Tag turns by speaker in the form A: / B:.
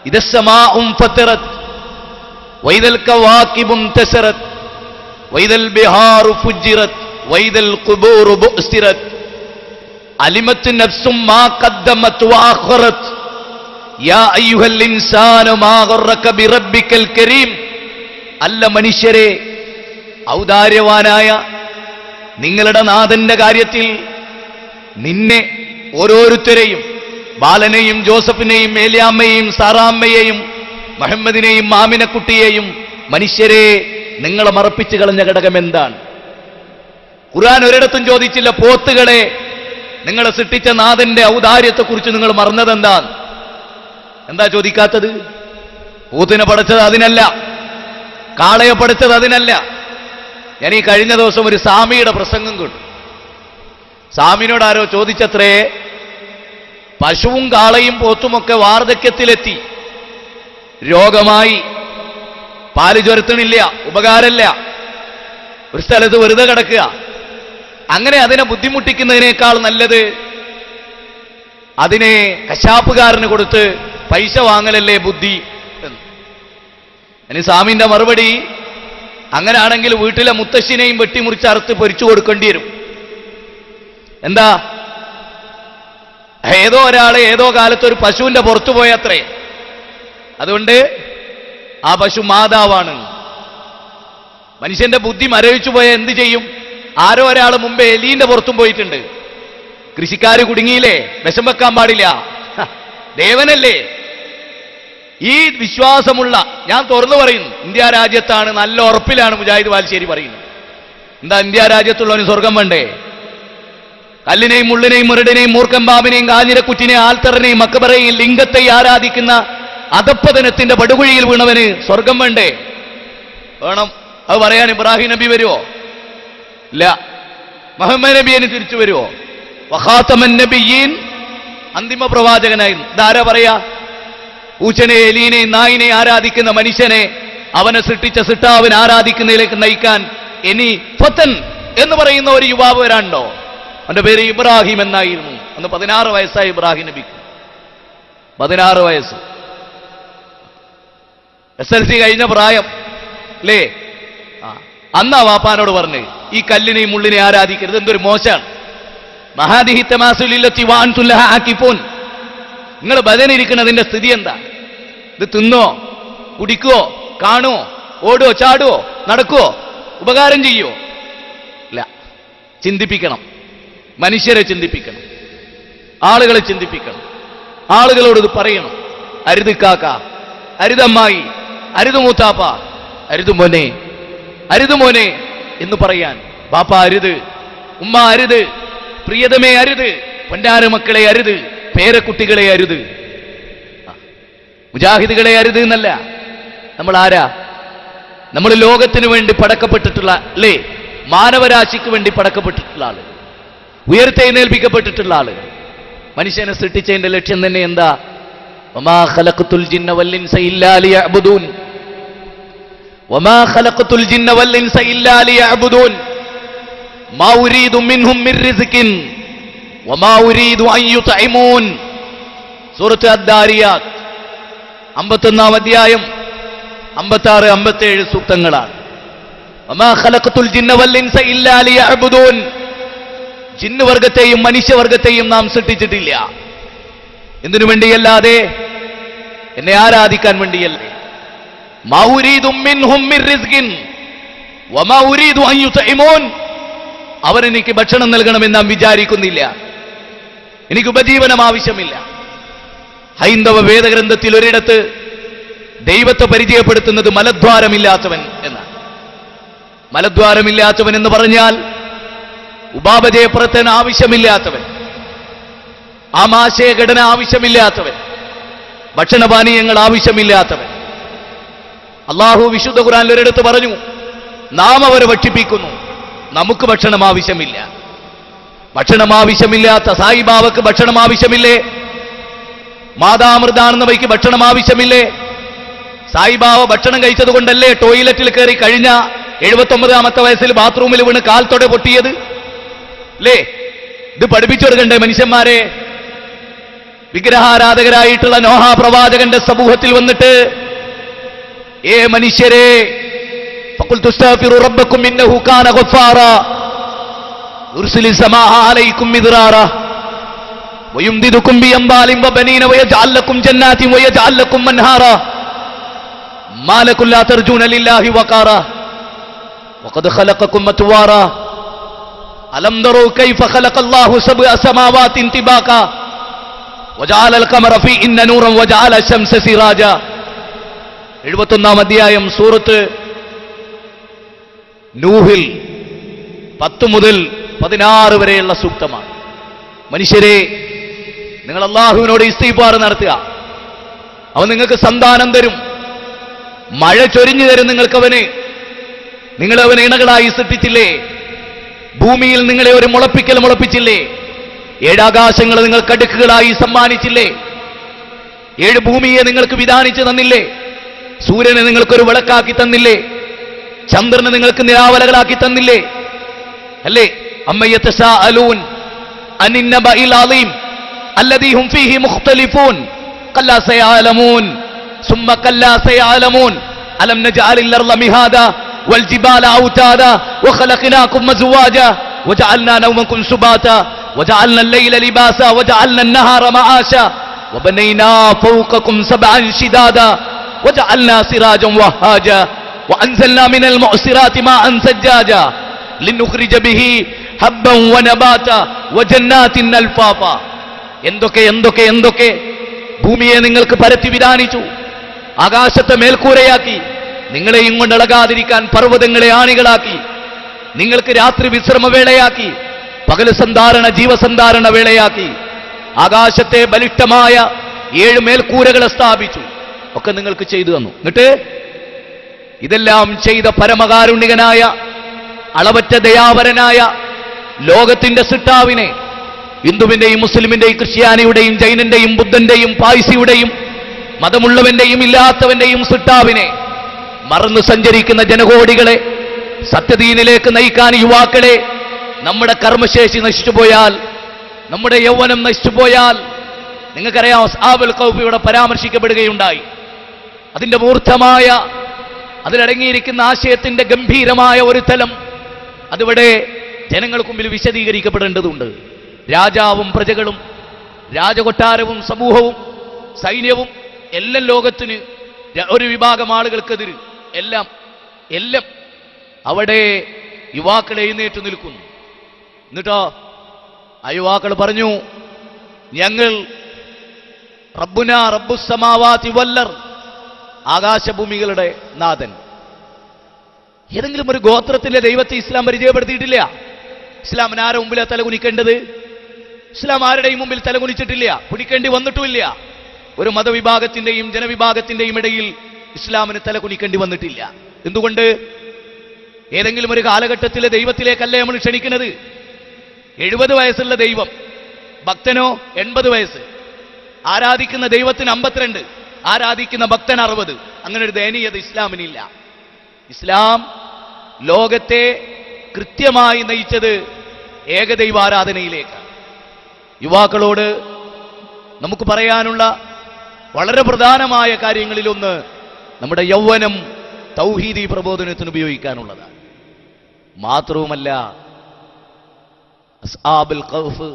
A: ഇദസ്സമാഉ ഫതറത് വൈദൽ കവാകിബു തസറത് വൈദൽ ബിഹാറു ഫുജിറത് വൈദൽ ഖുബൂറു ബുഅ്സിറത് അലിമത് നഫ്സും മാ ഖദ്ദമത് വഅഖറത് യാ അയ്യുഹൽ ഇൻസാനു മാ ഗറക ബിറബ്ബിക്കൽ കരീം. അല്ല മനുഷ്യരെ, ഔദാര്യവാനായ നിങ്ങളുടെ നാഥന്റെ കാര്യത്തിൽ നിന്നെ ഓരോരുത്തരെയും, ബാലനെയും ജോസഫിനെയും ഏലിയാമ്മയെയും സാറാമ്മയെയും മുഹമ്മദിനെയും മാമിനക്കുട്ടിയെയും, മനുഷ്യരെ നിങ്ങളെ മറപ്പിച്ചു കളഞ്ഞ ഘടകം എന്താണ്? ഖുർആൻ ഒരിടത്തും ചോദിച്ചില്ല പോത്തുകളെ നിങ്ങളെ സൃഷ്ടിച്ച നാഥന്റെ ഔദാര്യത്തെക്കുറിച്ച് നിങ്ങൾ മറന്നതെന്താ? എന്താ ചോദിക്കാത്തത്? പോത്തിനെ പടച്ചത് അതിനല്ല, കാളയെ പടച്ചത് അതിനല്ല. ഞാൻ ഈ കഴിഞ്ഞ ദിവസം ഒരു സ്വാമിയുടെ പ്രസംഗം കേട്ടു. സ്വാമിനോട് ആരോ ചോദിച്ചത്രേ, പശുവും കാളയും പോത്തുമൊക്കെ വാർദ്ധക്യത്തിലെത്തി, രോഗമായി, പാല് ചുരത്തണില്ല, ഉപകാരമില്ല, ഒരു സ്ഥലത്ത് വെറുതെ കിടക്കുക, അങ്ങനെ അതിനെ ബുദ്ധിമുട്ടിക്കുന്നതിനേക്കാൾ നല്ലത് അതിനെ കശാപ്പുകാരന് കൊടുത്ത് പൈസ വാങ്ങലല്ലേ ബുദ്ധി എന്ന്. ഇനി സ്വാമിന്റെ മറുപടി, അങ്ങനെയാണെങ്കിൽ വീട്ടിലെ മുത്തശ്ശിനെയും വെട്ടിമുറിച്ച് അറുത്ത് പൊരിച്ചു കൊടുക്കേണ്ടി വരും. എന്താ? ഏതോ ഒരാള് ഏതോ കാലത്ത് ഒരു പശുവിന്റെ പുറത്തു പോയത്രേ, അതുകൊണ്ട് ആ പശു മാതാവാണ്. മനുഷ്യന്റെ ബുദ്ധി മരവിച്ചു പോയ എന്ത് ചെയ്യും? ആരോ ഒരാൾ മുമ്പേ എലീന്റെ പുറത്തും പോയിട്ടുണ്ട്. കൃഷിക്കാര് കുടുങ്ങിയില്ലേ? വിഷം വെക്കാൻ പാടില്ല, ദേവനല്ലേ. ഈ വിശ്വാസമുള്ള, ഞാൻ തുറന്നു പറയുന്നു, ഇന്ത്യ രാജ്യത്താണ്, നല്ല ഉറപ്പിലാണ് മുജാഹിദ് ബാലുശ്ശേരി പറയുന്നത്. എന്താ ഇന്ത്യ രാജ്യത്തുള്ളവന് സ്വർഗം വേണ്ടേ? കല്ലിനെയും മുള്ളിനെയും മുരടിനെയും മൂർഖൻ പാമ്പിനെയും കാഞ്ഞിരക്കുറ്റിനെയും ആൽത്തറിനെയും മക്കബറയെയും ലിംഗത്തെയും ആരാധിക്കുന്ന അധപ്പതനത്തിന്റെ പടുകുഴിയിൽ വീണവന് സ്വർഗം വേണ്ടേ? വേണം. അത് പറയാൻ ഇബ്രാഹിം നബി വരുമോ? ഇല്ല. മുഹമ്മദ് നബിയെ തിരിച്ചു വരുമോ? വഖാതമൻ നബിയീൻ, അന്തിമ പ്രവാചകനായിരുന്നു. ഇതാരാ പറയാ? പൂച്ചനെ എലീനെയും നായിനെയും ആരാധിക്കുന്ന മനുഷ്യനെ അവനെ സൃഷ്ടിച്ച സിട്ടാവിനെ ആരാധിക്കുന്നതിലേക്ക് നയിക്കാൻ ഇനി ഫത്തൻ എന്ന് പറയുന്ന ഒരു യുവാവ് വരാണ്ടോ? അവന്റെ പേര് ഇബ്രാഹിം എന്നായിരുന്നു. അന്ന് 16 വയസ്സായി ഇബ്രാഹിം നബിക്ക്. 16 വയസ്സ്, SLC കഴിഞ്ഞ പ്രായം അല്ലേ? അന്നാ വാപ്പാനോട് പറഞ്ഞ് ഈ കല്ലിനെയും മുള്ളിനെയും ആരാധിക്കരുത്, എന്തൊരു മോശമാണ്. മഹാദിഹി തമാസുലില്ലത്തി വാൻതുല്ലഹ ആകിഫൂൻ. നിങ്ങൾ ബദനിരിക്കുന്നതിന്റെ സ്ഥിതി എന്താ? ഇത് തിന്നോ, കുടിക്കുവോ, കാണുവോ, ഓടുവോ, ചാടുവോ, നടക്കുവോ, ഉപകാരം ചെയ്യുവോ? ഇല്ല. ചിന്തിപ്പിക്കണം, മനുഷ്യരെ ചിന്തിപ്പിക്കണം, ആളുകളെ ചിന്തിപ്പിക്കണം, ആളുകളോട് ഇത് പറയണം. അരുത് കാക്ക, അരുതമ്മായി, അരുത് മൂത്താപ്പ, അരുത് മോനെ, അരുത് മോനെ എന്ന് പറയാൻ. ബാപ്പ അരുത്, ഉമ്മ അരുത്, പ്രിയതമേ അരുത്, പൊന്നാര മക്കളെ അരുത്, പേരക്കുട്ടികളെ അരുത്, മുജാഹിദുകളെ അരുത് എന്നല്ല. നമ്മൾ ആരാ? നമ്മൾ ലോകത്തിന് വേണ്ടി പടക്കപ്പെട്ടിട്ടുള്ള, അല്ലേ, മാനവരാശിക്ക് വേണ്ടി പടക്കപ്പെട്ടിട്ടുള്ള ആള്, ഉയർത്തെഴുന്നേൽപ്പിക്കപ്പെട്ടിട്ടുള്ള ആള്. മനുഷ്യനെ സൃഷ്ടിച്ചതിന്റെ ലക്ഷ്യം തന്നെ എന്താ? വമാ ഖലഖതുൽ ജിന്ന വൽ ഇൻസ ഇല്ലാ ലിയഅ്ബുദൂൻ, വമാ ഖലഖതുൽ ജിന്ന വൽ ഇൻസ ഇല്ലാ ലിയഅ്ബുദൂൻ മാ ഉരീദു മിൻഹും മിർ റിസ്കിൻ വമാ ഉരീദു അൻ യുത്ഇമൂൻ. സൂറത്ത് അദ്ദാരിയാത്ത് 51-ാം അധ്യായം 56, 57 സൂക്തങ്ങളാണ്. വമാ ഖലഖതുൽ ജിന്ന വൽ ഇൻസ ഇല്ലാ ലിയഅ്ബുദൂൻ. ജിന്ന് വർഗത്തെയും മനുഷ്യവർഗത്തെയും നാം സൃഷ്ടിച്ചിട്ടില്ല എന്തിനു വേണ്ടിയല്ലാതെ? എന്നെ ആരാധിക്കാൻ വേണ്ടിയല്ലേ. മാ ഉരീദു മിൻഹും മിർ റിസ്കിൻ വമാ ഉരീദു അൻ യുത്ഇമൂൻ. അവരെനിക്ക് ഭക്ഷണം നൽകണമെന്ന് നാം വിചാരിക്കുന്നില്ല, എനിക്ക് ഉപജീവനം ആവശ്യമില്ല. ഹൈന്ദവ വേദഗ്രന്ഥത്തിൽ ഒരിടത്ത് ദൈവത്തെ പരിചയപ്പെടുത്തുന്നത് മലദ്വാരമില്ലാത്തവൻ എന്നാണ്. മലദ്വാരമില്ലാത്തവൻ എന്ന് പറഞ്ഞാൽ ഉപാപചയപ്രവർത്തന ആവശ്യമില്ലാത്തവൻ, ആമാശയഘടന ആവശ്യമില്ലാത്തവൻ, ഭക്ഷണപാനീയങ്ങൾ ആവശ്യമില്ലാത്തവൻ. അള്ളാഹു വിശുദ്ധ ഖുർആനിൽ ഒരിടത്ത് പറഞ്ഞു, നാം അവരെ ഭക്ഷിപ്പിക്കുന്നു, നമുക്ക് ഭക്ഷണം ആവശ്യമില്ല. ഭക്ഷണം ആവശ്യമില്ലാത്ത സായിബാബക്ക് ഭക്ഷണം ആവശ്യമില്ലേ? മാതാമൃതാണെന്നവയ്ക്ക് ഭക്ഷണം ആവശ്യമില്ലേ? സായിബാബ ഭക്ഷണം കഴിച്ചത് കൊണ്ടല്ലേ ടോയ്ലറ്റിൽ കയറി കഴിഞ്ഞ 79-ാമത്തെ വയസ്സിൽ ബാത്റൂമിൽ വീണ് കാൽത്തൊടെ പൊട്ടിയത്? അല്ലേ? ഇത് പഠിപ്പിച്ചു കൊടുക്കണ്ടേ മനുഷ്യന്മാരെ? വിഗ്രഹാരാധകരായിട്ടുള്ള നോഹ പ്രവാചകന്റെ സമൂഹത്തിൽ വന്നിട്ട്, ഏ മനുഷ്യരെ, ഫഖുൽതു അസ്തഗ്ഫിറു റബ്ബക്കും ഇന്നഹു കാന ഗഫാറാ യുർസിലിസ് സമാഅ അലൈക്കും മിദ്റാറാ വയുംദിദുക്കും ബിഅംവാലിൻ വബനീന വയജ്അൽ ലക്കും ജന്നാത്തിൻ വയജ്അൽ ലക്കും അൻഹാറാ മാ ലക്കും ലാ തർജൂന ലില്ലാഹി വഖാറാ വഖദ് ഖലഖക്കും അത്വാറാ അലം തറൂ കൈഫ ഖലഖല്ലാഹു സബ്അ സമാവാതിൻ തിബാകാ വജഅലൽ ഖമറ ഫീഹിന്ന നൂറൻ വജഅല അശംസ സിറാജാ. 71-ാം അധ്യായം സൂറത്ത് നൂഹിൽ 10 മുതൽ 16 വരെയുള്ള സൂക്തമാണ്. മനുഷ്യരെ, നിങ്ങൾ അല്ലാഹുവിനോട് ഇസ്തിഗ്ഫാർ നടത്തുക. അവൻ നിങ്ങൾക്ക് സന്താനം തരും, മഴ ചൊരിഞ്ഞു തരും നിങ്ങൾക്കവന്. നിങ്ങളവനെ ഇണകളായി സൃഷ്ടിച്ചില്ലേ? ഭൂമിയിൽ നിങ്ങളെ ഒരു മുളപ്പിക്കൽ മുളപ്പിച്ചില്ലേ? 7 ആകാശങ്ങൾ നിങ്ങൾ കടുക്കുകളായി സമ്മാനിച്ചില്ലേ? 7 ഭൂമിയെ നിങ്ങൾക്ക് വിധാനിച്ചു തന്നില്ലേ? സൂര്യനെ നിങ്ങൾക്കൊരു വിളക്കാക്കി തന്നില്ലേ? ചന്ദ്രനെ നിങ്ങൾക്ക് നിലാവലകളാക്കി തന്നില്ലേ? അല്ലേ? അമ്മ യതസാഅലൂൻ അനിൻ നബഇൽ അളീം അല്ലദീ ഹും ഫീഹി മുഖ്തലിഫൂൻ കല്ലാ സയഅലമൂൻ സുമ്മ കല്ലാ സയഅലമൂൻ അലം നജഅലിൽ അർള മിഹാദാ വൽ ജിബാല ഔതാദാ വഖലഖനാകും അസ്വാജാ വജഅൽനാ നൗമകും സുബാതാ വജഅൽനാ അൽ-ലൈല ലിബാസാ വജഅൽനാ അൻ-നഹാറ മആശാ വബനൈനാ ഫൗഖകും സബ്അൻ ശിദാദാ വജഅൽനാ സിറാജൻ വഹാജാ വഅൻസൽനാ മിനൽ മുഅ്സിറാതി മാഅൻ സജ്ജാജാ ലിനുഖ്രിജ ബിഹി ഹബ്ബൻ വനബാതാ വജന്നാത്തിൻ അൽഫാഫാ. എന്തൊക്കെ എന്തൊക്കെ എന്തൊക്കെ! ഭൂമിയെ നിങ്ങൾക്ക് പരത്തി വിധാനിച്ചു, ആകാശത്തെ മേൽക്കൂരയാക്കി, നിങ്ങളെ ഇങ്ങോട്ട് ഇളകാതിരിക്കാൻ പർവ്വതങ്ങളെ ആണികളാക്കി, നിങ്ങൾക്ക് രാത്രി വിശ്രമവേളയാക്കി, പകല് സന്ധാരണ ജീവസന്ധാരണ വേളയാക്കി, ആകാശത്തെ ബലിഷ്ഠമായ 7 മേൽക്കൂരകളെ സ്ഥാപിച്ചു. ഒക്കെ നിങ്ങൾക്ക് ചെയ്തു തന്നു. എന്നിട്ട് ഇതെല്ലാം ചെയ്ത പരമകാരുണികനായ അളവറ്റ ദയാവരനായ ലോകത്തിന്റെ സൃഷ്ടാവിനെ, ഹിന്ദുവിന്റെയും മുസ്ലിമിന്റെയും ക്രിസ്ത്യാനിയുടെയും ജൈനന്റെയും ബുദ്ധന്റെയും പായ്സിയുടെയും മതമുള്ളവന്റെയും ഇല്ലാത്തവന്റെയും സൃഷ്ടാവിനെ മറന്നു സഞ്ചരിക്കുന്ന ജനകോടികളെ സത്യദീനിലേക്ക് നയിക്കാൻ യുവാക്കളെ, നമ്മുടെ കർമ്മശേഷി നശിച്ചുപോയാൽ, നമ്മുടെ യൗവനം നശിച്ചുപോയാൽ, നിങ്ങൾക്കറിയാം അസ്ഹാബുൽ ഖൗഫ് ഇവിടെ പരാമർശിക്കപ്പെടുകയുണ്ടായി. അതിന്റെ മൂർത്തമായ, അതിലടങ്ങിയിരിക്കുന്ന ആശയത്തിന്റെ ഗംഭീരമായ ഒരു തലം അതിവിടെ ജനങ്ങൾക്ക് മുമ്പിൽ വിശദീകരിക്കപ്പെടേണ്ടതുണ്ട്. രാജാവും പ്രജകളും രാജകൊട്ടാരവും സമൂഹവും സൈന്യവും എല്ലാം ലോകത്തിന് ഒരു വിഭാഗം ആളുകൾക്കെതിര് എല്ലാം എല്ലാം അവിടെ യുവാക്കൾ എഴുന്നേറ്റ് നിൽക്കുന്നു. എന്നിട്ടോ ആ യുവാക്കൾ പറഞ്ഞു, ഞങ്ങൾ റബ്ബുനാ റബ്ബുസ് സമാവാതി വല്ലർ, ആകാശഭൂമികളുടെ നാഥൻ. ഏതെങ്കിലും ഒരു ഗോത്രത്തിലെ ദൈവത്തെ ഇസ്ലാം പരിചയപ്പെടുത്തിയിട്ടില്ല. ഇസ്ലാമിന് ആരുടെ മുമ്പിലാ തലകുനിക്കേണ്ടത്? ഇസ്ലാം ആരുടെയും മുമ്പിൽ തലകുനിച്ചിട്ടില്ല, കുനിക്കേണ്ടി വന്നിട്ടുമില്ല. ഒരു മതവിഭാഗത്തിന്റെയും ജനവിഭാഗത്തിന്റെയും ഇടയിൽ ഇസ്ലാമിന് തലകുനിക്കേണ്ടി വന്നിട്ടില്ല. എന്തുകൊണ്ട്? ഏതെങ്കിലും ഒരു കാലഘട്ടത്തിലെ ദൈവത്തിലേക്കല്ലേ നമ്മൾ ക്ഷണിക്കുന്നത്? 70 വയസ്സുള്ള ദൈവം, ഭക്തനോ 80 വയസ്സ്. ആരാധിക്കുന്ന ദൈവത്തിന് 52, ആരാധിക്കുന്ന ഭക്തൻ 60. അങ്ങനെ ഒരു ദയനീയത ഇസ്ലാമിനില്ല. ഇസ്ലാം ലോകത്തെ കൃത്യമായി നയിച്ചത് ഏകദൈവാരാധനയിലേക്ക്. യുവാക്കളോട് നമുക്ക് പറയാനുള്ള വളരെ പ്രധാനമായ കാര്യങ്ങളിലൊന്ന് നമ്മുടെ യൗവനം തൗഹീദി പ്രബോധനത്തിന് ഉപയോഗിക്കാനുള്ളതാണ്. മാത്രവുമല്ല, അസ്ഹാബുൽ ഖൗഫ്